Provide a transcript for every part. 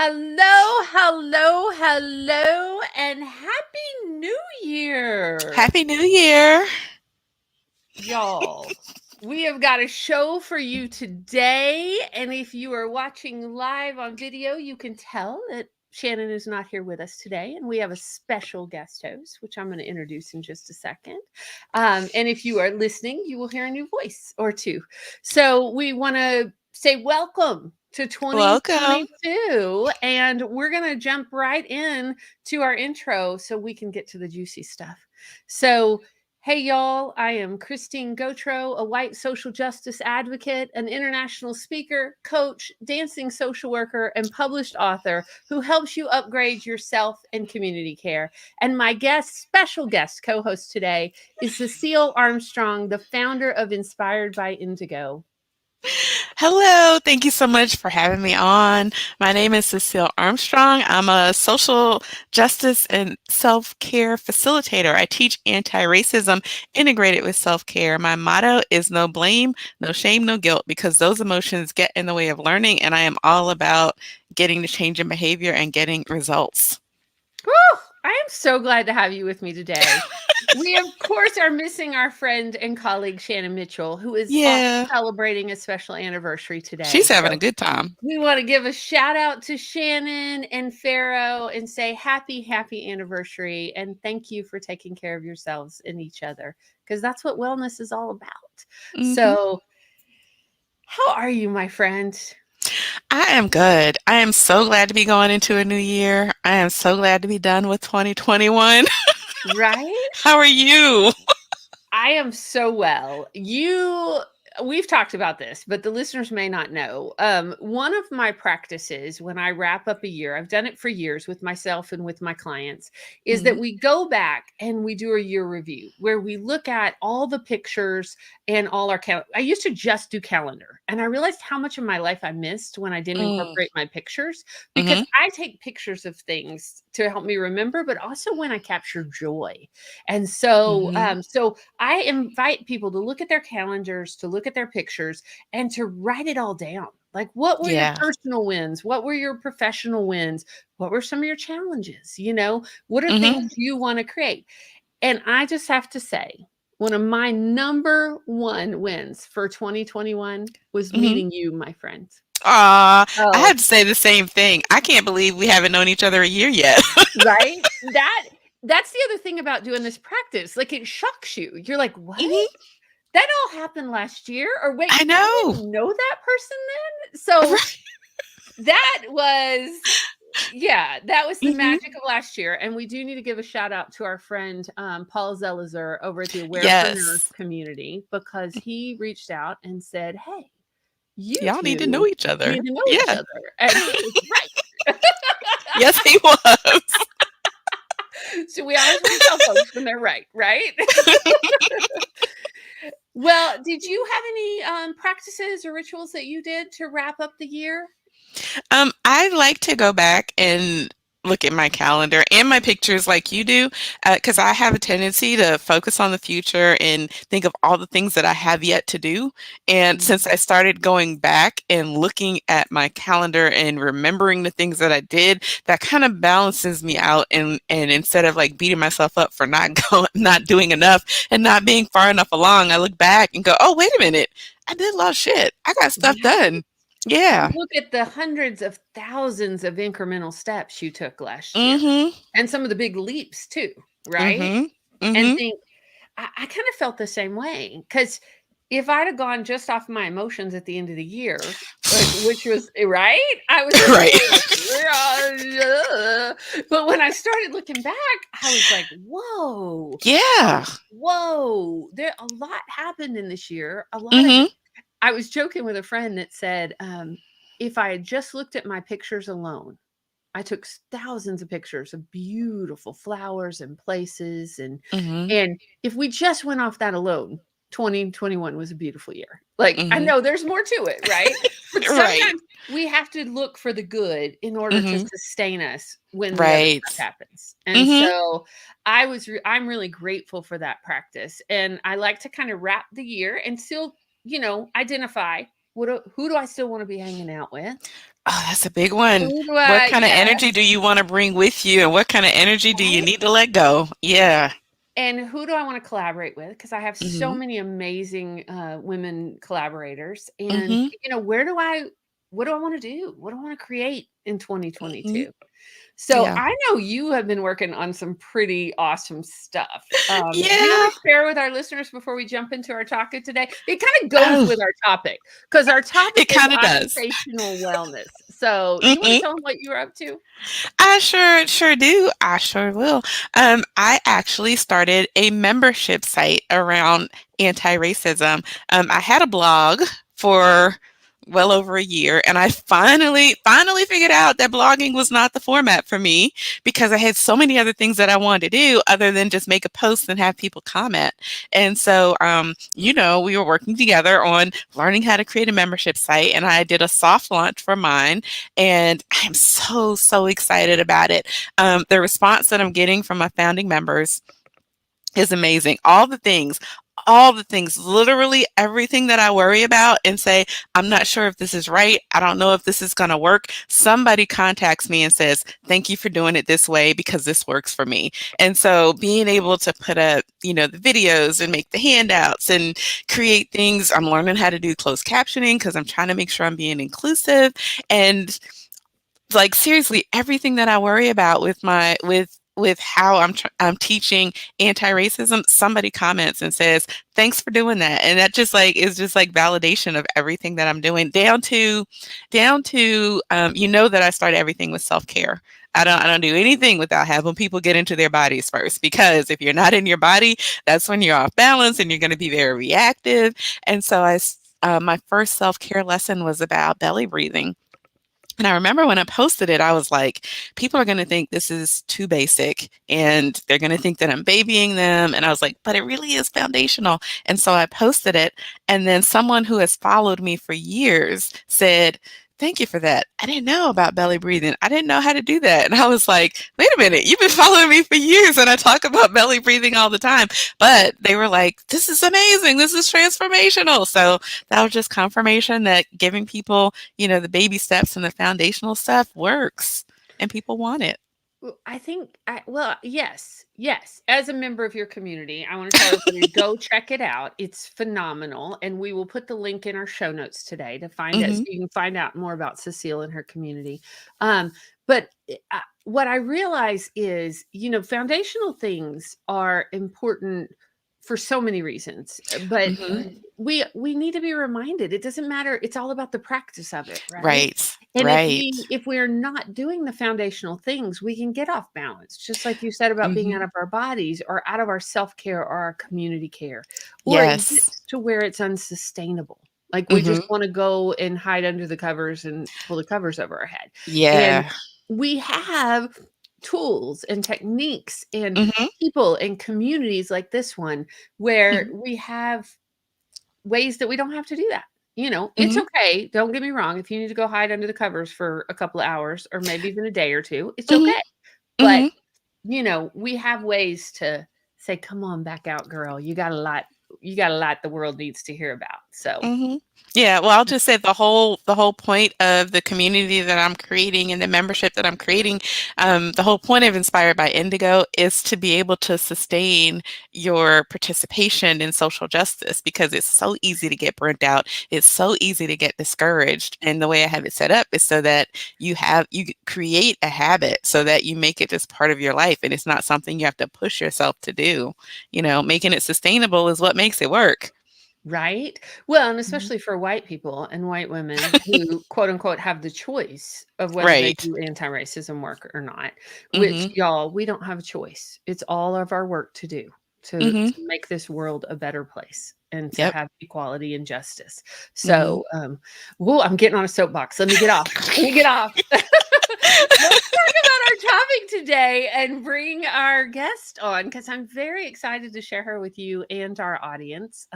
Hello, hello, hello, and Happy New Year, Happy New Year. y'all. We have got a show for you today. And if you are watching live on video, you can tell that Shannon is not here with us today. And we have a special guest host, which I'm going to introduce in just a second. And if you are listening, you will hear a new voice or two. So we want to say welcome to Welcome. 2022. And we're going to jump right in to our intro so we can get to the juicy stuff. So, hey, y'all, I am Christine Gautreaux, a white social justice advocate, an international speaker, coach, dancing social worker, and published author who helps you upgrade yourself and community care. And my special guest co host today is Sacil Armstrong, the founder of Inspired by Indigo. Hello. Thank you so much for having me on. My name is Sacil Armstrong. I'm a social justice and self-care facilitator. I teach anti-racism integrated with self-care. My motto is no blame, no shame, no guilt, because those emotions get in the way of learning, and I am all about getting the change in behavior and getting results. Whew, I am so glad to have you with me today. We, of course, are missing our friend and colleague Shannon Mitchell, who is off Yeah, celebrating a special anniversary she's today. having a So good time. we want to give a shout out to Shannon and Pharaoh and say happy anniversary. And thank you for taking care of yourselves and each other, because that's what wellness is all about. hmm So, how are you, my friend? I am good. I am so glad to be going into a new year. I am so glad to be done with 2021. Right? How are you? I am so well. We've talked about this, but the listeners may not know. One of my practices when I wrap up a year, I've done it for years with myself and with my clients, is that Mhm. we go back and we do a year review where we look at all the pictures and all our I used to just do calendar, and I realized how much of my life I missed when I didn't Mm, incorporate my pictures, because mhm, I take pictures of things to help me remember, but also when I capture joy. And so, mhm. so I invite people to look at their calendars, to look at their pictures, and to write it all down. Like, what were your Yeah. personal wins? What were your professional wins? What were some of your challenges? What are Mhm. things you want to create? And I just have to say, one of my number one wins for 2021 was Mhm. meeting you, my friend. Aw, I Oh, had to say the same thing. I can't believe we haven't known each other a year yet. right? That's the other thing about doing this practice. Like, it shocks you. You're like, what? Mhm. That all happened last year? Or wait, I I know. didn't know that person then? So Right. that was yeah, that was the Mhm. magic of last year. And we do need to give a shout out to our friend Paul Zelizer over at the Awarepreneur Yes. community, because he reached out and said, hey, you Y'all need to know two each other. need to know each Yeah. other. And he was right. Yes, he was. So we always want to tell folks when they're right, right? Well, did you have any practices or rituals that you did to wrap up the year? I like to go back and look at my calendar and my pictures like you do, because I have a tendency to focus on the future and think of all the things that I have yet to do. And since Mhm. I started going back and looking at my calendar and remembering the things that I did, that kind of balances me out. And instead of like beating myself up for not going, not doing enough and not being far enough along, I look back and go, oh, wait a minute, I did a lot of shit. I got stuff Right? done. Yeah. You look at the hundreds of thousands of incremental steps you took last year, Mhm. and some of the big leaps too, right? Mhm. And Mhm. think, I kind of felt the same way, because if I'd have gone just off my emotions at the end of the year, like, which was right, I was like, Right. oh, yeah, but when I started looking back, I was like, Yeah. whoa, there a lot happened in this year. A lot of Mhm. I was joking with a friend that said, if I had just looked at my pictures alone, I took thousands of pictures of beautiful flowers and places, Mhm. and if we just went off that alone, 2021 was a beautiful year. Like, I Mhm. know there's more to it, right? But Right. sometimes we have to look for the good in order to Mhm. sustain us when the other Right. stuff happens. And Mhm. so I'm really grateful for that practice. And I like to kind of wrap the year and still, identify. who do I still want to be hanging out with? Oh, that's a big one. Who do What I kind of energy do yes, you want to bring with you, and what kind of energy do you right? need to let go? Yeah. And who do I want to collaborate with? Because I have so Mhm. many amazing women collaborators. And Mhm. what do I want to do? What do I want to create in Mhm. 2022? So Yeah. I know you have been working on some pretty awesome stuff. Do you Yeah. want to share with our listeners before we jump into our topic today? It kind of goes Oh, with our topic because our topic it is kind of does. occupational wellness. So do you want to Mhm. tell them what you were up to? I sure do. I sure will. I actually started a membership site around anti-racism. I had a blog for well over a year, and I finally figured out that blogging was not the format for me because I had so many other things that I wanted to do other than just make a post and have people comment. And so, we were working together on learning how to create a membership site, and I did a soft launch for mine, and I'm so excited about it. The response that I'm getting from my founding members is amazing. All the things, literally everything that I worry about and say, I'm not sure if this is right. I don't know if this is going to work. Somebody contacts me and says, thank you for doing it this way because this works for me. And so being able to put up, the videos and make the handouts and create things, I'm learning how to do closed captioning because I'm trying to make sure I'm being inclusive. And like seriously, everything that I worry about with how I'm teaching anti-racism, somebody comments and says, "Thanks for doing that," and that just like is just like validation of everything that I'm doing, down to that I start everything with self-care. I don't do anything without having people get into their bodies first, because if you're not in your body, that's when you're off balance and you're going to be very reactive. And so my first self-care lesson was about belly breathing. And I remember when I posted it, I was like, people are going to think this is too basic and they're going to think that I'm babying them. And I was like, but it really is foundational. And so I posted it. And then someone who has followed me for years said, thank you for that. I didn't know about belly breathing. I didn't know how to do that. And I was like, wait a minute, you've been following me for years and I talk about belly breathing all the time. But they were like, this is amazing. This is transformational. So that was just confirmation that giving people the baby steps and the foundational stuff works and people want it. Well, yes, yes. As a member of your community, I want to tell everybody to go check it out. It's phenomenal, and we will put the link in our show notes today to find it, so Mhm. you can find out more about Cecile and her community. But what I realize is, foundational things are important for so many reasons, but Mhm. we need to be reminded. It doesn't matter. It's all about the practice of it, right? Right. And Right. if we're not doing the foundational things, we can get off balance, just like you said about being out Mhm. of our bodies or out of our self-care or our community care, or it Yes. gets to where it's unsustainable. Like we just Mhm. want to go and hide under the covers and pull the covers over our head. And Yeah. we have tools and techniques and Mhm. people and communities like this one where Mhm. we have ways that we don't have to do that. It's Mhm. okay. Don't get me wrong. If you need to go hide under the covers for a couple of hours or maybe even a day or two, it's Mhm. okay. But, Mhm. we have ways to say, come on back out, girl. You got a lot the world needs to hear about. So, Mhm. Yeah, well, I'll just say the whole point of the community that I'm creating and the membership that I'm creating, the whole point of Inspired by Indigo is to be able to sustain your participation in social justice because it's so easy to get burnt out. It's so easy to get discouraged. And the way I have it set up is so that you create a habit so that you make it just part of your life and it's not something you have to push yourself to do. Making it sustainable is what makes it work. right? Well, and Mhm. especially for white people and white women who, quote unquote, have the choice of whether they Right. do anti-racism work or not, which Mhm. y'all, we don't have a choice. It's all of our work to do to Mhm. make this world a better place and to Yep. have equality and justice. Mhm. So, whoa, I'm getting on a soapbox. Let me get off. Let me get off. Let's talk about our topic today and bring our guest on because I'm very excited to share her with you and our audience.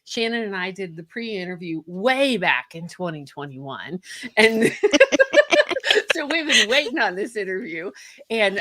Shannon and I did the pre-interview way back in 2021, and so we've been waiting on this interview. And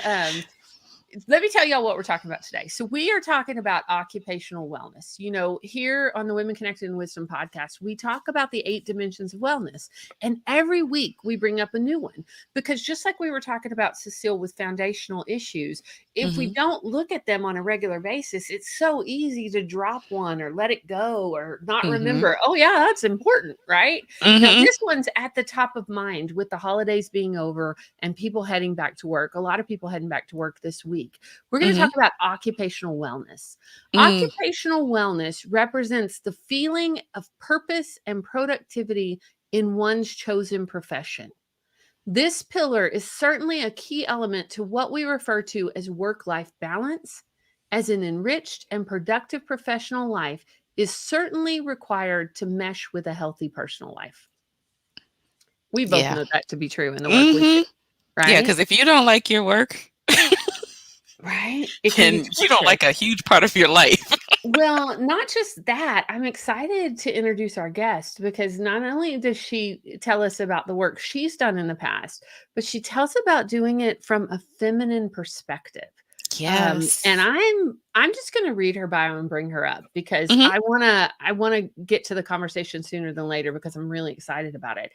let me tell y'all what we're talking about today. So we are talking about occupational wellness. You know, here on the Women Connected in Wisdom podcast, we talk about the 8 dimensions of wellness. And every week we bring up a new one, because just like we were talking about Sacil with foundational issues, if we don't look at them on a regular basis, it's so easy to drop one or let it go or not remember. Oh yeah, that's important, right? Now this one's at the top of mind with the holidays being over and people heading back to work. A lot of people heading back to work this week. We're going to talk about occupational wellness. Occupational wellness represents the feeling of purpose and productivity in one's chosen profession. This pillar is certainly a key element to what we refer to as work-life balance, as an enriched and productive professional life is certainly required to mesh with a healthy personal life. We both know that to be true in the work we do, right? Yeah, because if you don't like your work, right, it can be you don't like a huge part of your life. Well, not just that. I'm excited to introduce our guest, because not only does she tell us about the work she's done in the past, but she tells about doing it from a feminine perspective. Yes. And I'm just going to read her bio and bring her up, because I want to get to the conversation sooner than later, because I'm really excited about it.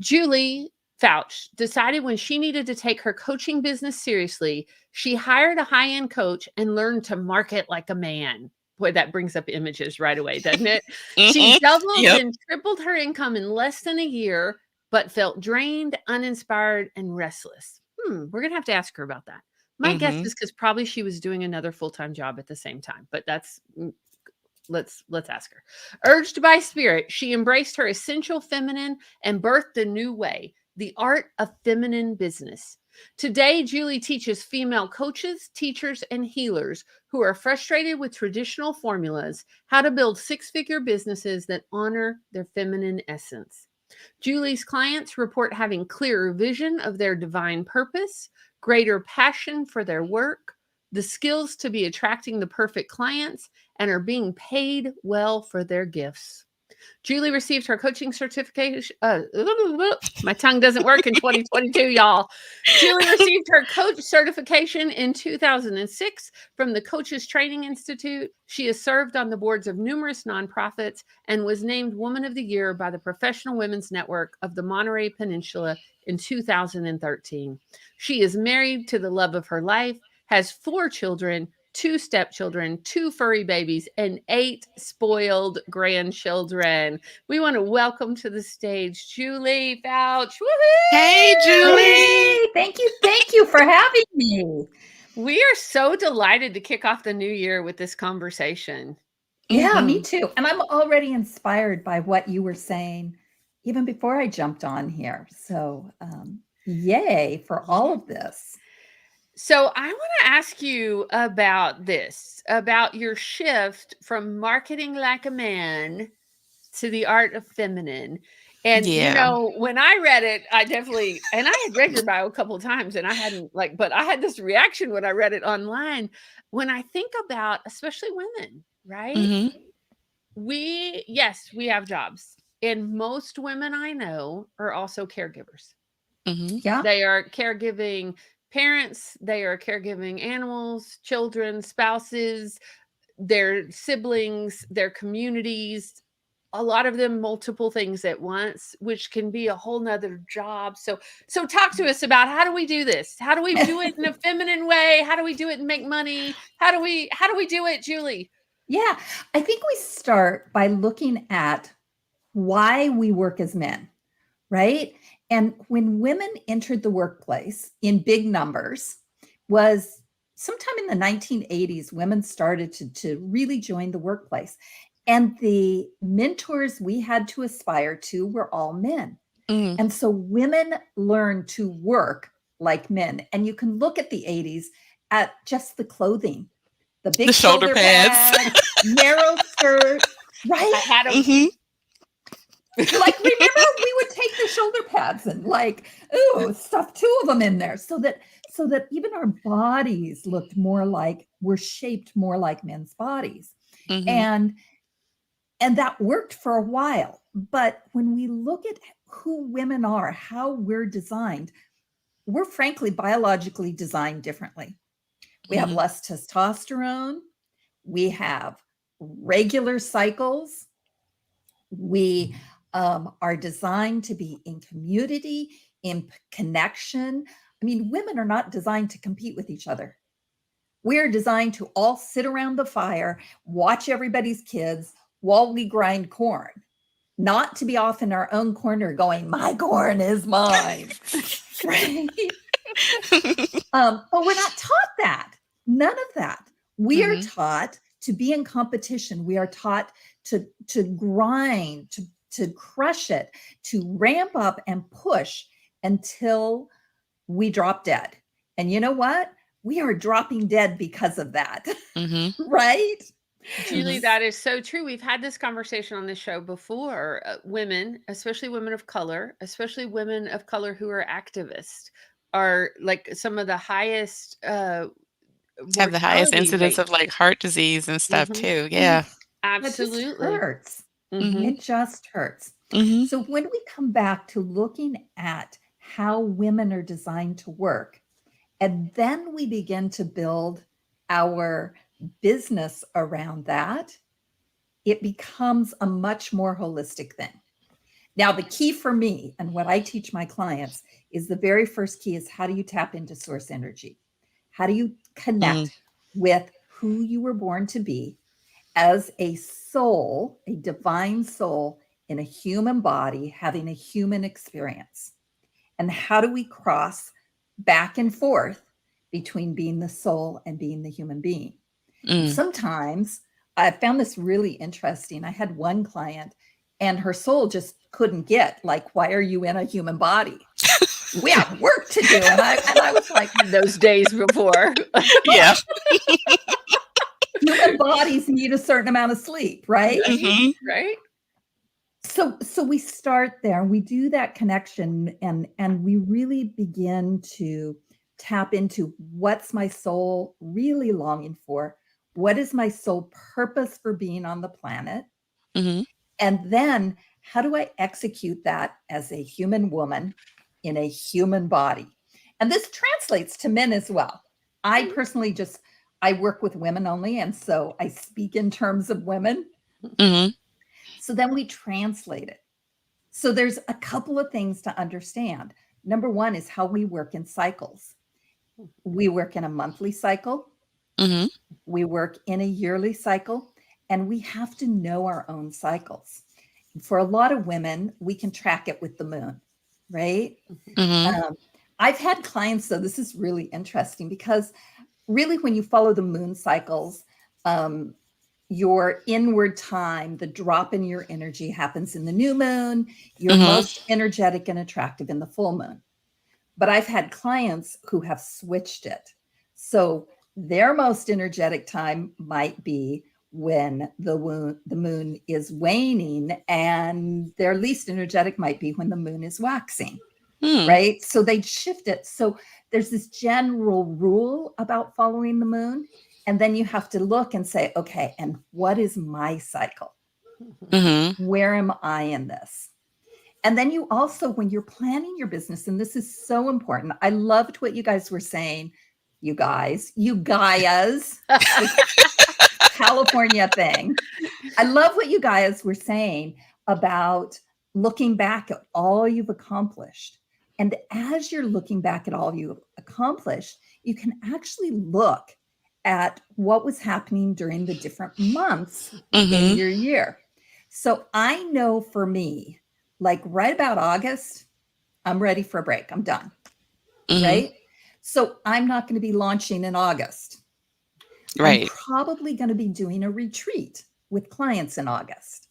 Julie Foucht decided when she needed to take her coaching business seriously, she hired a high-end coach and learned to market like a man. Boy, that brings up images right away, doesn't it? She doubled and tripled her income in less than a year, but felt drained, uninspired, and restless. We're going to have to ask her about that. My guess is because probably she was doing another full-time job at the same time, but that's... Let's ask her. Urged by spirit, she embraced her essential feminine and birthed a new way, the art of feminine business. Today, Julie teaches female coaches, teachers, and healers who are frustrated with traditional formulas how to build 6-figure businesses that honor their feminine essence. Julie's clients report having clearer vision of their divine purpose, greater passion for their work, the skills to be attracting the perfect clients, and are being paid well for their gifts. Julie received her coaching certification. My tongue doesn't work in 2022, y'all. Julie received her coach certification in 2006 from the Coaches Training Institute. She has served on the boards of numerous nonprofits and was named Woman of the Year by the Professional Women's Network of the Monterey Peninsula in 2013. She is married to the love of her life, has 4 children, 2 stepchildren, 2 furry babies, and 8 spoiled grandchildren. We want to welcome to the stage Julie Foucht. Woo-hoo! Hey, Julie. Hey, thank you for having me. We are so delighted to kick off the new year with this conversation. Yeah, me too. And I'm already inspired by what you were saying even before I jumped on here. So yay for all of this. So I want to ask you about this, about your shift from marketing like a man to the art of feminine. And, you know, when I read it, I definitely, and I had read your bio a couple of times and I hadn't but I had this reaction when I read it online. When I think about, especially women, right? We have jobs. And most women I know are also caregivers. Yeah. They are caregiving parents, they are caregiving animals, children, spouses, their siblings, their communities, a lot of them multiple things at once, which can be a whole nother job. So talk to us about, how do we do this? How do we do it in a feminine way? How do we do it and make money? How do we do it, Julie? Yeah, I think we start by looking at why we work as men, right? And when women entered the workplace in big numbers, was sometime in the 1980s, women started to really join the workplace. And the mentors we had to aspire to were all men. And so women learned to work like men. And you can look at the 80s at just the clothing, the big shoulder pads, narrow skirts, right? I had them. Like, remember, we would take the shoulder pads and stuff 2 of them in there so that even our bodies looked were shaped more like men's bodies. And that worked for a while. But when we look at who women are, how we're designed, we're frankly biologically designed differently. We have less testosterone. We have regular cycles. We are designed to be in community, in connection. I mean, women are not designed to compete with each other. We're designed to all sit around the fire, watch everybody's kids while we grind corn, not to be off in our own corner going, my corn is mine, right? But we're not taught that. None of that. We are taught to be in competition. We are taught to grind, to crush it, to ramp up and push until we drop dead. And you know what? We are dropping dead because of that, right? Julie, that is so true. We've had this conversation on this show before. Women, especially women of color, especially women of color who are activists, are like some of the highest have the highest mortality incidence of rates. like heart disease and stuff too. Yeah. Absolutely. It just hurts. Mhm. It just hurts. So when we come back to looking at how women are designed to work, and then we begin to build our business around that, it becomes a much more holistic thing. Now, the key for me and what I teach my clients is the very first key is, how do you tap into source energy? How do you connect with who you were born to be as a soul, a divine soul in a human body, having a human experience? And how do we cross back and forth between being the soul and being the human being? And sometimes I found this really interesting. I had one client and her soul just couldn't get, like, why are you in a human body? We have work to do. And I was like, those days before. Yeah. Human bodies need a certain amount of sleep, right? Right. So we start there, we do that connection, and we really begin to tap into, what's my soul really longing for? What is my soul purpose for being on the planet? And then how do I execute that as a human woman in a human body? And this translates to men as well. I personally I work with women only, and so I speak in terms of women. So then we translate it. So there's a couple of things to understand. Number one is how we work in cycles. We work in a monthly cycle. We work in a yearly cycle, and we have to know our own cycles. For a lot of women, we can track it with the moon, right? I've had clients, though, this is really interesting, because really when you follow the moon cycles, your inward time, the drop in your energy happens in the new moon. You're most energetic and attractive in the full moon. But I've had clients who have switched it. So their most energetic time might be when the moon is waning, and their least energetic might be when the moon is waxing, right? So they shift it. So there's this general rule about following the moon. And then you have to look and say, okay, and what is my cycle? Where am I in this? And then you also, when you're planning your business, and this is so important, I loved what you guys were saying, you Gaias, California thing. I love what you guys were saying about looking back at all you've accomplished. And as you're looking back at all you've accomplished, you can actually look at what was happening during the different months in your year. So I know for me, like right about August, I'm ready for a break. I'm done. Right? So I'm not going to be launching in August. Right. I'm probably going to be doing a retreat with clients in August,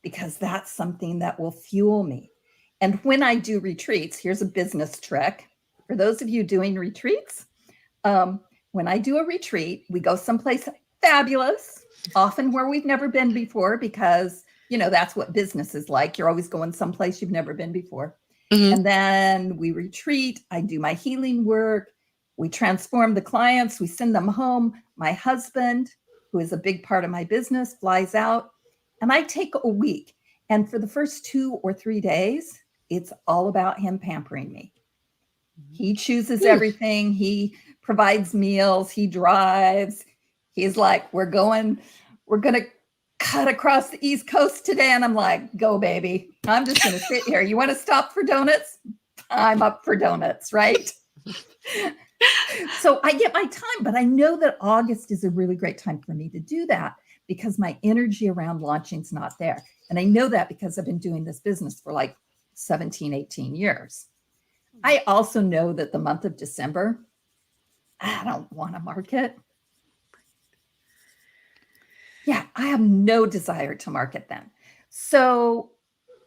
because that's something that will fuel me. And when I do retreats, here's a business trick. For those of you doing retreats, when I do a retreat, we go someplace fabulous, often where we've never been before, because, you know, that's what business is like. You're always going someplace you've never been before. And then we retreat. I do my healing work. We transform the clients. We send them home. My husband, who is a big part of my business, flies out, and I take a week. And for the first 2 or 3 days, it's all about him pampering me. He chooses everything. He provides meals, he drives. He's like, we're going to cut across the East Coast today. And I'm like, go, baby. I'm just going to sit here. You want to stop for donuts? I'm up for donuts, right? So I get my time, but I know that August is a really great time for me to do that because my energy around launching is not there. And I know that because I've been doing this business for like 17, 18 years. I also know that the month of December, I don't want to market. Yeah, I have no desire to market then. So,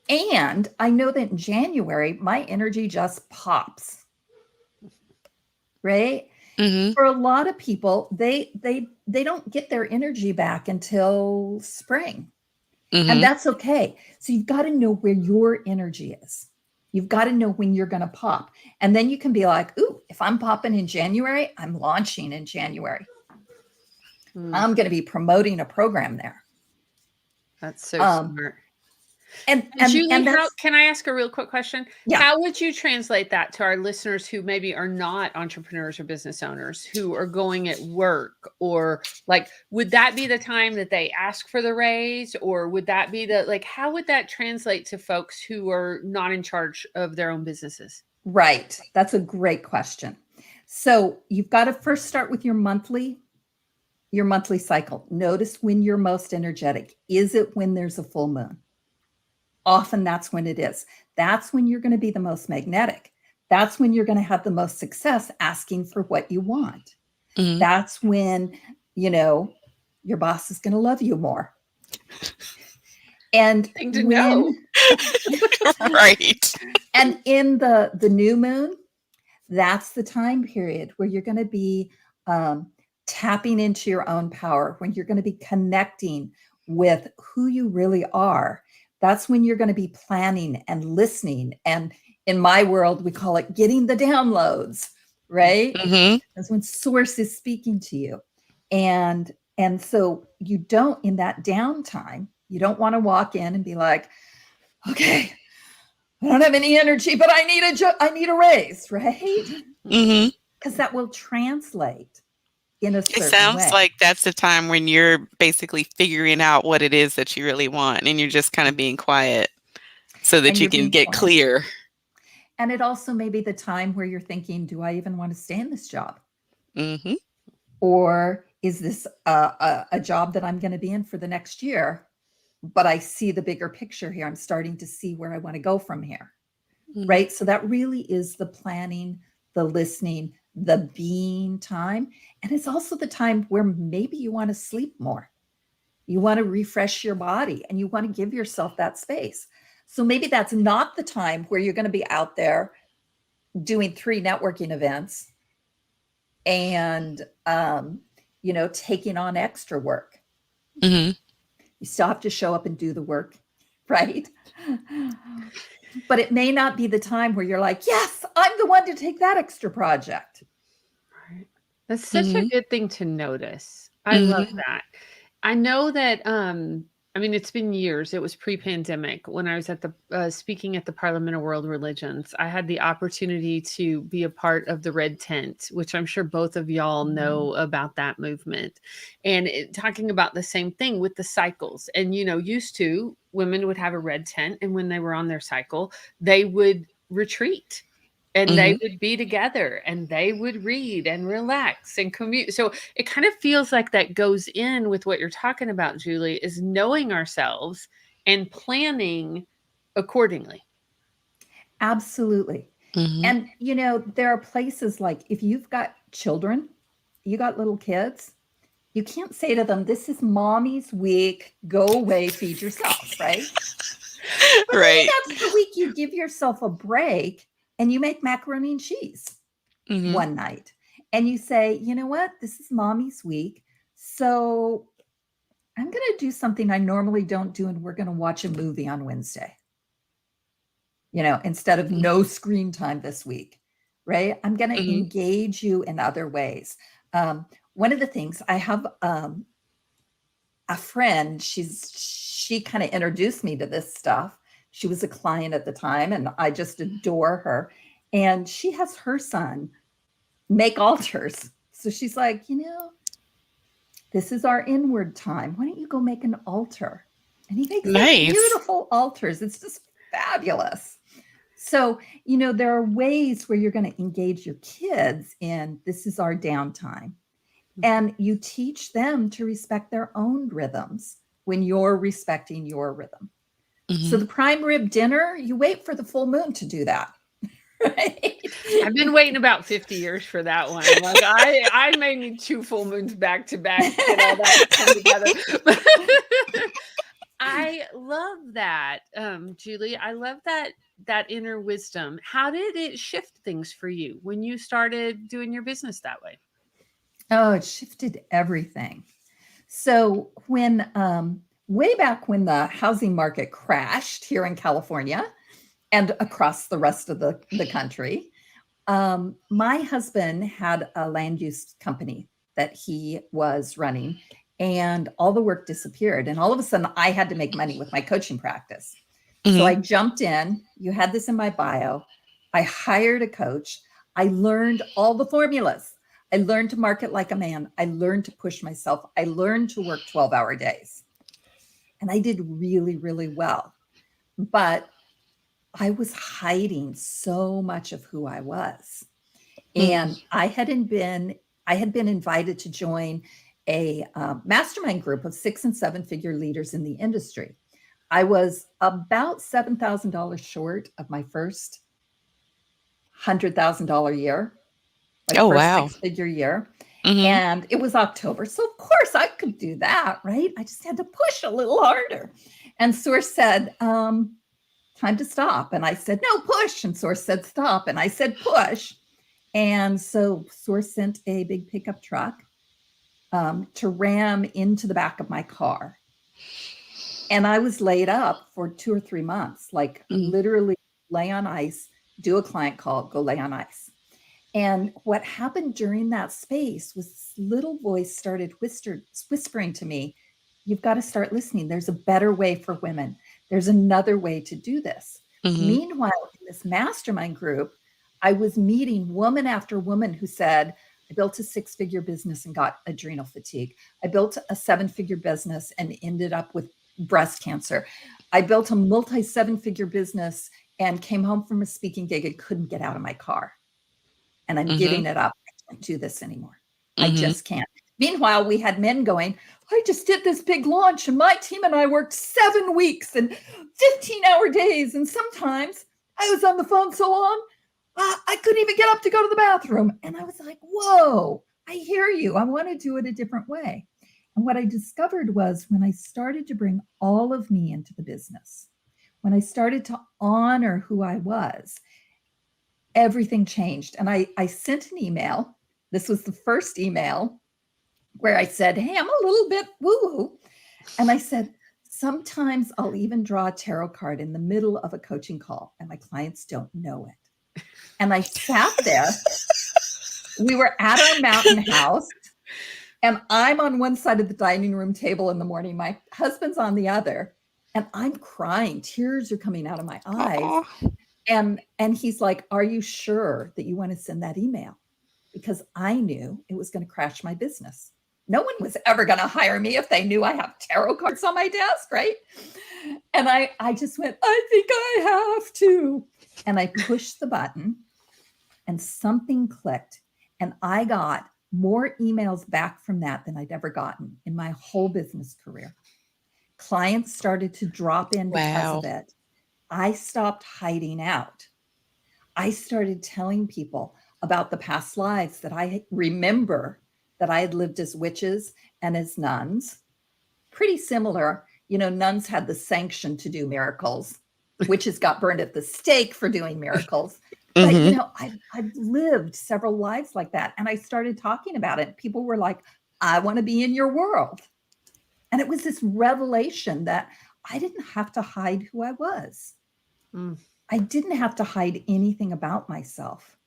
and I know that in January, my energy just pops, right? Mm-hmm. For a lot of people, they don't get their energy back until spring. Mm-hmm. And that's okay. So you've got to know where your energy is. You've got to know when you're going to pop. And then you can be like, ooh, if I'm popping in January, I'm launching in January. I'm going to be promoting a program there. That's so smart. And Julie, can I ask a real quick question? Yeah. How would you translate that to our listeners who maybe are not entrepreneurs or business owners who are going at work, or like, would that be the time that they ask for the raise, or would that be how would that translate to folks who are not in charge of their own businesses? Right. That's a great question. So you've got to first start with your monthly cycle. Notice when you're most energetic. Is it when there's a full moon? Often that's when it is. That's when you're going to be the most magnetic. That's when you're going to have the most success asking for what you want. Mm-hmm. That's when, your boss is going to love you more. And know. Right. And in the new moon, that's the time period where you're going to be tapping into your own power, when you're going to be connecting with who you really are. That's when you're going to be planning and listening. And in my world, we call it getting the downloads, right? Mm-hmm. That's when source is speaking to you. And so you don't, in that downtime, you don't want to walk in and be like, okay, I don't have any energy, but I need a raise, right? Mm-hmm. Because that will translate in a certain way. It sounds like that's the time when you're basically figuring out what it is that you really want, and you're just kind of being quiet so that you can get clear. And it also may be the time where you're thinking, do I even want to stay in this job? Mm-hmm. Or is this a job that I'm going to be in for the next year? But I see the bigger picture here. I'm starting to see where I want to go from here, right? So that really is the planning, the listening, the being time. And it's also the time where maybe you want to sleep more. You want to refresh your body and you want to give yourself that space. So maybe that's not the time where you're going to be out there doing 3 networking events and, taking on extra work. Mm-hmm. You still have to show up and do the work, right? But it may not be the time where you're like, yes, I'm the one to take that extra project. Right. That's such a good thing to notice. I love that. I know that, it's been years. It was pre-pandemic when I was at the speaking at the Parliament of World Religions. I had the opportunity to be a part of the Red Tent, which I'm sure both of y'all know about that movement, and talking about the same thing with the cycles. And used to, women would have a red tent, and when they were on their cycle, they would retreat. And they would be together and they would read and relax and commute. So it kind of feels like that goes in with what you're talking about, Julie, is knowing ourselves and planning accordingly. Absolutely. Mm-hmm. And, there are places like if you've got children, you got little kids, you can't say to them, this is mommy's week, go away, feed yourself, right? But right. That's the week you give yourself a break. And you make macaroni and cheese one night. And you say, you know what? This is mommy's week. So I'm going to do something I normally don't do. And we're going to watch a movie on Wednesday. Instead of no screen time this week, right? I'm going to engage you in other ways. One of the things I have a friend, she kind of introduced me to this stuff. She was a client at the time and I just adore her. And she has her son make altars. So she's like, this is our inward time. Why don't you go make an altar? And he makes these beautiful altars. It's just fabulous. So, there are ways where you're going to engage your kids in this is our downtime. And you teach them to respect their own rhythms when you're respecting your rhythm. So the prime rib dinner, you wait for the full moon to do that. Right? I've been waiting about 50 years for that one. Like I may need 2 full moons back to back to get all that to come together. I love that, Julie. I love that inner wisdom. How did it shift things for you when you started doing your business that way? Oh, it shifted everything. So when way back when the housing market crashed here in California and across the rest of the country, my husband had a land use company that he was running, and all the work disappeared. And all of a sudden, I had to make money with my coaching practice. So I jumped in. You had this in my bio. I hired a coach. I learned all the formulas. I learned to market like a man. I learned to push myself. I learned to work 12-hour days. And I did really, really well. But I was hiding so much of who I was. And I had been invited to join a mastermind group of 6 and 7-figure leaders in the industry. I was about $7,000 short of my first $100,000 year. Wow. 6-figure year. And it was October. So of course I could do that, right? I just had to push a little harder. And Source said, time to stop. And I said, no, push. And Source said, stop. And I said, push. And so Source sent a big pickup truck to ram into the back of my car. And I was laid up for 2 or 3 months, like literally lay on ice, do a client call, go lay on ice. And what happened during that space was this little voice started whispering to me, you've got to start listening. There's a better way for women. There's another way to do this. Meanwhile, in this mastermind group, I was meeting woman after woman who said, I built a 6-figure business and got adrenal fatigue. I built a 7-figure business and ended up with breast cancer. I built a multi-7-figure business and came home from a speaking gig and couldn't get out of my car. And I'm giving it up. I can't do this anymore. I just can't. Meanwhile, we had men going, I just did this big launch and my team and I worked 7 weeks and 15-hour days. And sometimes I was on the phone so long, I couldn't even get up to go to the bathroom. And I was like, whoa, I hear you. I want to do it a different way. And what I discovered was when I started to bring all of me into the business, when I started to honor who I was, everything changed. And I sent an email. This was the first email where I said, hey, I'm a little bit woo-woo. And I said, sometimes I'll even draw a tarot card in the middle of a coaching call and my clients don't know it. And I sat there. We were at our mountain house and I'm on one side of the dining room table in the morning. My husband's on the other and I'm crying. Tears are coming out of my eyes. And he's like, are you sure that you want to send that email? Because I knew it was going to crash my business. No one was ever going to hire me if they knew I have tarot cards on my desk, right? And I just went, I think I have to. And I pushed the button and something clicked. And I got more emails back from that than I'd ever gotten in my whole business career. Clients started to drop in because of it. I stopped hiding out. I started telling people about the past lives that I remember that I had lived as witches and as nuns. Pretty similar. Nuns had the sanction to do miracles. Witches got burned at the stake for doing miracles. But, I've lived several lives like that. And I started talking about it. People were like, I want to be in your world. And it was this revelation that I didn't have to hide who I was. I didn't have to hide anything about myself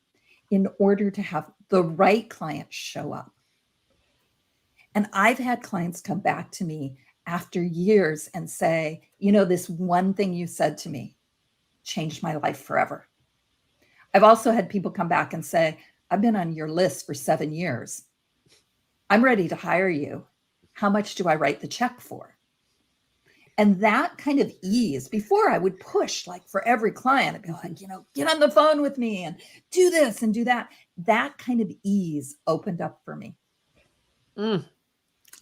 in order to have the right clients show up. And I've had clients come back to me after years and say, this one thing you said to me changed my life forever. I've also had people come back and say, I've been on your list for 7 years. I'm ready to hire you. How much do I write the check for? And that kind of ease, before I would push like for every client, I'd be like, get on the phone with me and do this and do that. That kind of ease opened up for me.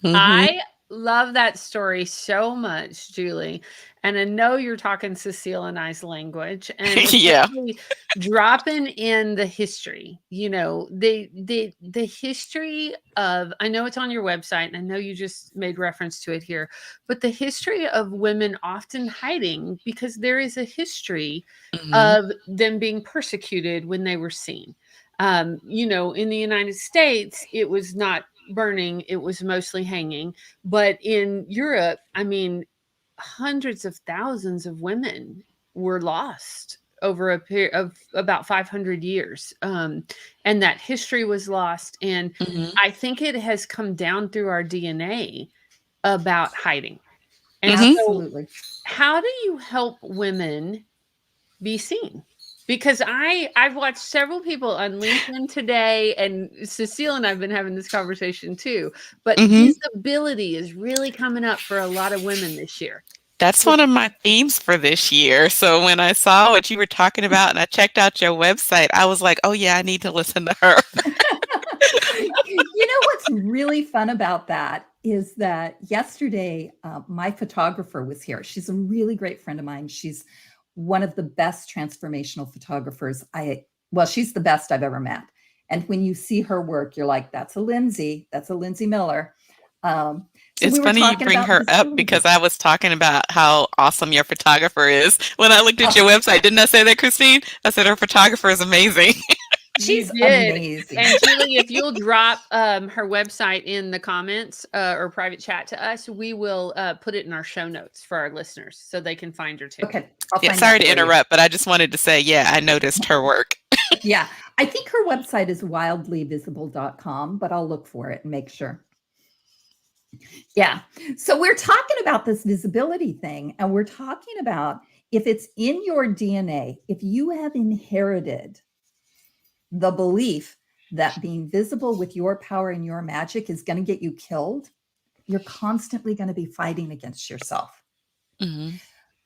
I love that story so much, Julie. And I know you're talking Sacil and I's language, and especially dropping in the history. The history of. I know it's on your website, and I know you just made reference to it here. But the history of women often hiding, because there is a history of them being persecuted when they were seen. In the United States, it was not burning, it was mostly hanging. But in Europe, I mean, hundreds of thousands of women were lost over a period of about 500 years. And that history was lost. And I think it has come down through our DNA about hiding. And Absolutely. so how do you help women be seen? Because I've watched several people on LinkedIn today, and Sacil and I've been having this conversation too. But visibility is really coming up for a lot of women this year. That's one of my themes for this year. So when I saw what you were talking about and I checked out your website, I was like, oh yeah, I need to listen to her. What's really fun about that is that yesterday, my photographer was here. She's a really great friend of mine. She's one of the best transformational photographers. She's the best I've ever met. And when you see her work, you're like, that's a Lindsay Miller. It's funny you bring her up because I was talking about how awesome your photographer is. When I looked at your website, didn't I say that, Christine? I said her photographer is amazing. She's amazing. And Julie, if you'll drop her website in the comments or private chat to us, we will put it in our show notes for our listeners so they can find her too. Okay. Sorry to interrupt, but I just wanted to say, I noticed her work. Yeah. I think her website is wildlyvisible.com, but I'll look for it and make sure. Yeah. So we're talking about this visibility thing, and we're talking about if it's in your DNA, if you have inherited the belief that being visible with your power and your magic is going to get you killed, you're constantly going to be fighting against yourself.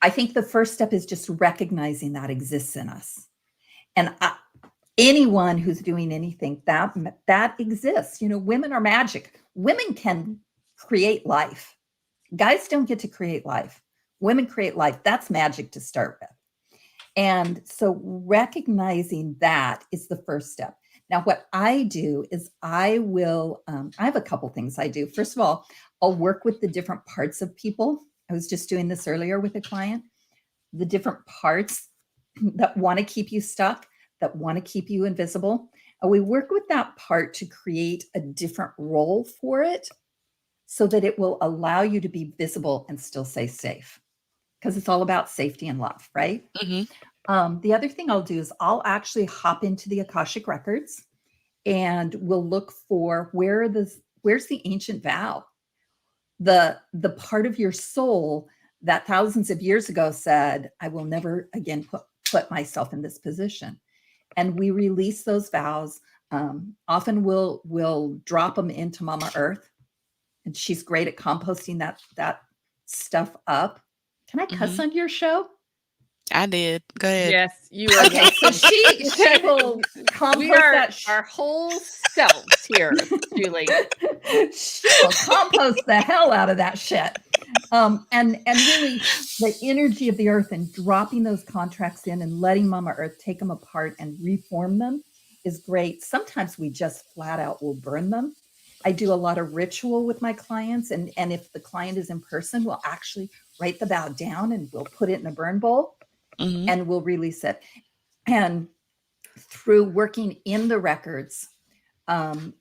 I think the first step is just recognizing that exists in us. And anyone who's doing anything that exists, women are magic. Women can create life. Guys don't get to create life. Women create life. That's magic to start with. And so recognizing that is the first step. Now, what I do is I have a couple things I do. First of all, I'll work with the different parts of people. I was just doing this earlier with a client, the different parts that want to keep you stuck, that want to keep you invisible. And we work with that part to create a different role for it so that it will allow you to be visible and still stay safe. Because it's all about safety and love, right? The other thing I'll do is I'll actually hop into the Akashic records and we'll look for where's the ancient vow, the part of your soul that thousands of years ago said, I will never again put myself in this position. And we release those vows. Often we'll drop them into Mama Earth, and she's great at composting that stuff up. Can I cuss on your show? I did. Go ahead. Yes, you are. Okay, so she will compost that. Our whole selves here, Julie. She will compost the hell out of that shit. And really the energy of the earth and dropping those contracts in and letting Mama Earth take them apart and reform them is great. Sometimes we just flat out will burn them. I do a lot of ritual with my clients. And if the client is in person, we'll actually write the vow down and we'll put it in a burn bowl and we'll release it. And through working in the records,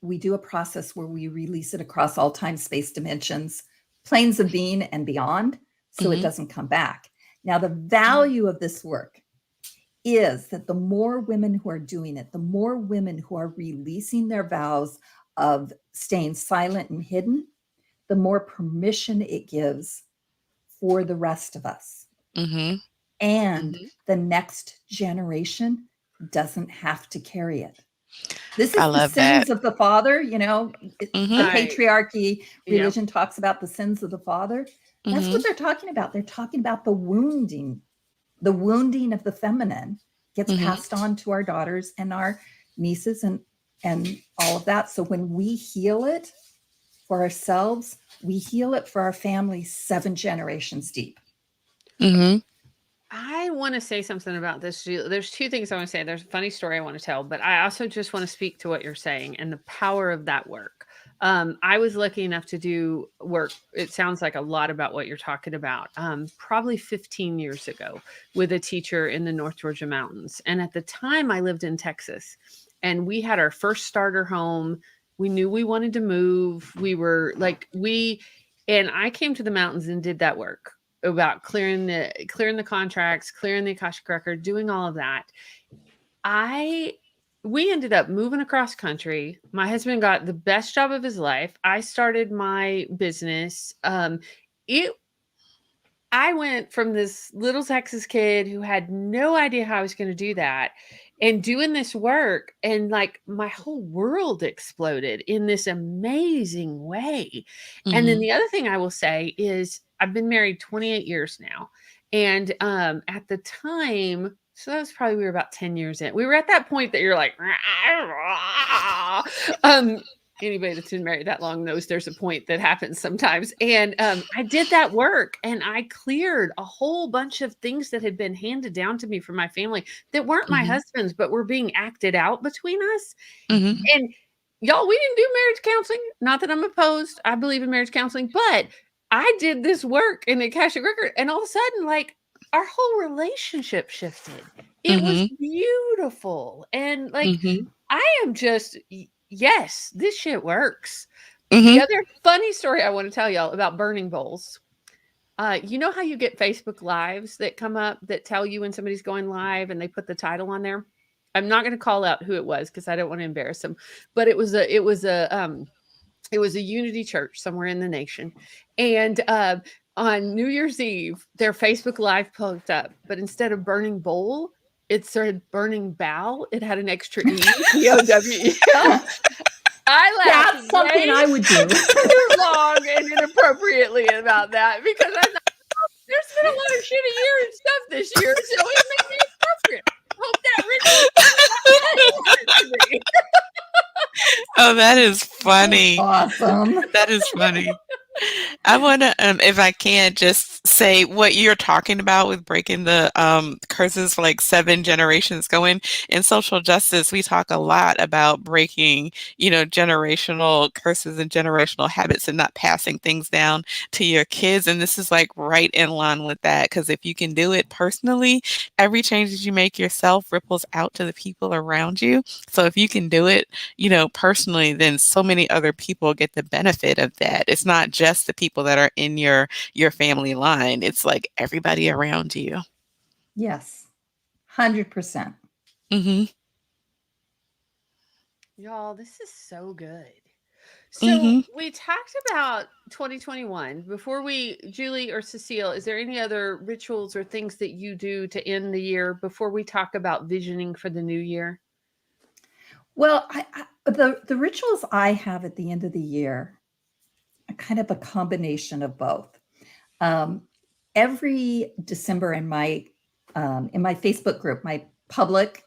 we do a process where we release it across all time, space, dimensions, planes of being and beyond, so it doesn't come back. Now, the value of this work is that the more women who are doing it, the more women who are releasing their vows of staying silent and hidden, the more permission it gives for the rest of us. And the next generation doesn't have to carry it. This I is the love that. sins of the father, you know, Mm-hmm. the Right. patriarchy Yeah. religion talks about the sins of the father. That's Mm-hmm. what they're talking about. They're talking about the wounding of the feminine gets Mm-hmm. passed on to our daughters and our nieces and all of that. So when we heal it for ourselves, we heal it for our family 7 generations deep. Mm-hmm. I want to say something about this. There's two things I want to say. There's a funny story I want to tell, but I also just want to speak to what you're saying and the power of that work. I was lucky enough to do work. It sounds like a lot about what you're talking about. Probably 15 years ago with a teacher in the North Georgia mountains. And at the time I lived in Texas and we had our first starter home. We knew we wanted to move. And I came to the mountains and did that work about clearing the contracts, clearing the Akashic record, doing all of that. We ended up moving across country. My husband got the best job of his life. I started my business. It I went from this little Texas kid who had no idea how I was going to do that and doing this work, and like my whole world exploded in this amazing way. And then Mm-hmm. the other thing I will say is I've been married 28 years now. And at the time, so that was probably we were about 10 years in. We were at that point that you're like, anybody that's been married that long knows there's a point that happens sometimes. And I did that work and I cleared a whole bunch of things that had been handed down to me from my family that weren't my Mm-hmm. husband's, but were being acted out between us. Mm-hmm. And y'all, we didn't do marriage counseling. Not that I'm opposed. I believe in marriage counseling, but I did this work in the Akashic record. And all of a sudden, like our whole relationship shifted. It was Mm-hmm. beautiful. And like, Mm-hmm. I am just, yes, this shit works. Mm-hmm. The other funny story I want to tell y'all about burning bowls. You know how you get Facebook lives that come up that tell you when somebody's going live and they put the title on there? I'm not going to call out who it was because I don't want to embarrass them, but it was a Unity church somewhere in the nation. And on New Year's Eve, their Facebook Live poked up, but instead of burning bowl, it started burning bow. It had an extra E, BOWE. I laughed That's something I would do. too long and inappropriately about that because I thought, oh, there's been a lot of shitty year and stuff this year, so it may be appropriate. Hope that ritual. Oh, that is funny. Awesome. That is funny. I want to, if I can, just say what you're talking about with breaking the curses for like 7 generations going. In social justice, we talk a lot about breaking, generational curses and generational habits and not passing things down to your kids. And this is like right in line with that. Because if you can do it personally, every change that you make yourself ripples out to the people around you. So if you can do it, personally, then so many other people get the benefit of that. It's not just the people that are in your family line. It's like everybody around you. Yes. 100%. Mm-hmm. Y'all, this is so good. So Mm-hmm. we talked about 2021. Before Julie or Sacil, is there any other rituals or things that you do to end the year before we talk about visioning for the new year? Well, the rituals I have at the end of the year are kind of a combination of both. Every December in my Facebook group, my public,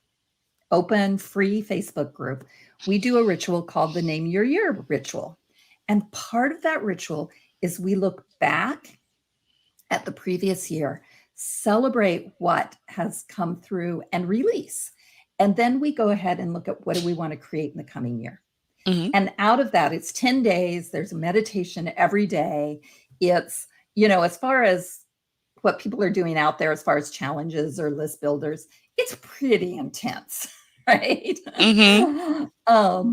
open, free Facebook group, we do a ritual called the Name Your Year ritual. And part of that ritual is we look back at the previous year, celebrate what has come through and release. And then we go ahead and look at what do we want to create in the coming year. Mm-hmm. And out of that, it's 10 days. There's a meditation every day. It's, as far as what people are doing out there, as far as challenges or list builders, it's pretty intense, right? Mm-hmm.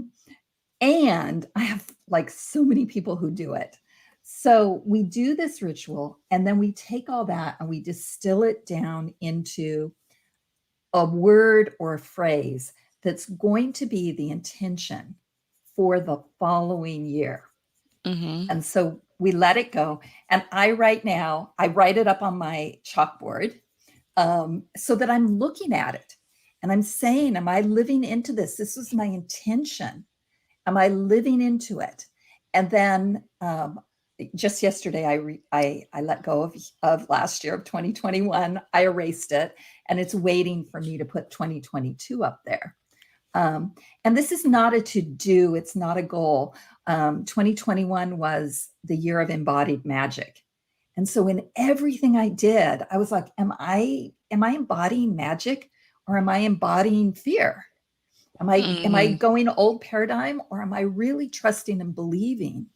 And I have like so many people who do it. So we do this ritual and then we take all that and we distill it down into a word or a phrase that's going to be the intention for the following year. Mm-hmm. And so we let it go. And I write it up on my chalkboard so that I'm looking at it. And I'm saying, am I living into this? This was my intention. Am I living into it? And then just yesterday, I let go of last year of 2021. I erased it, and it's waiting for me to put 2022 up there. And this is not a to-do. It's not a goal. 2021 was the year of embodied magic. And so in everything I did, I was like, am I embodying magic, or am I embodying fear? Am I going old paradigm, or am I really trusting and believing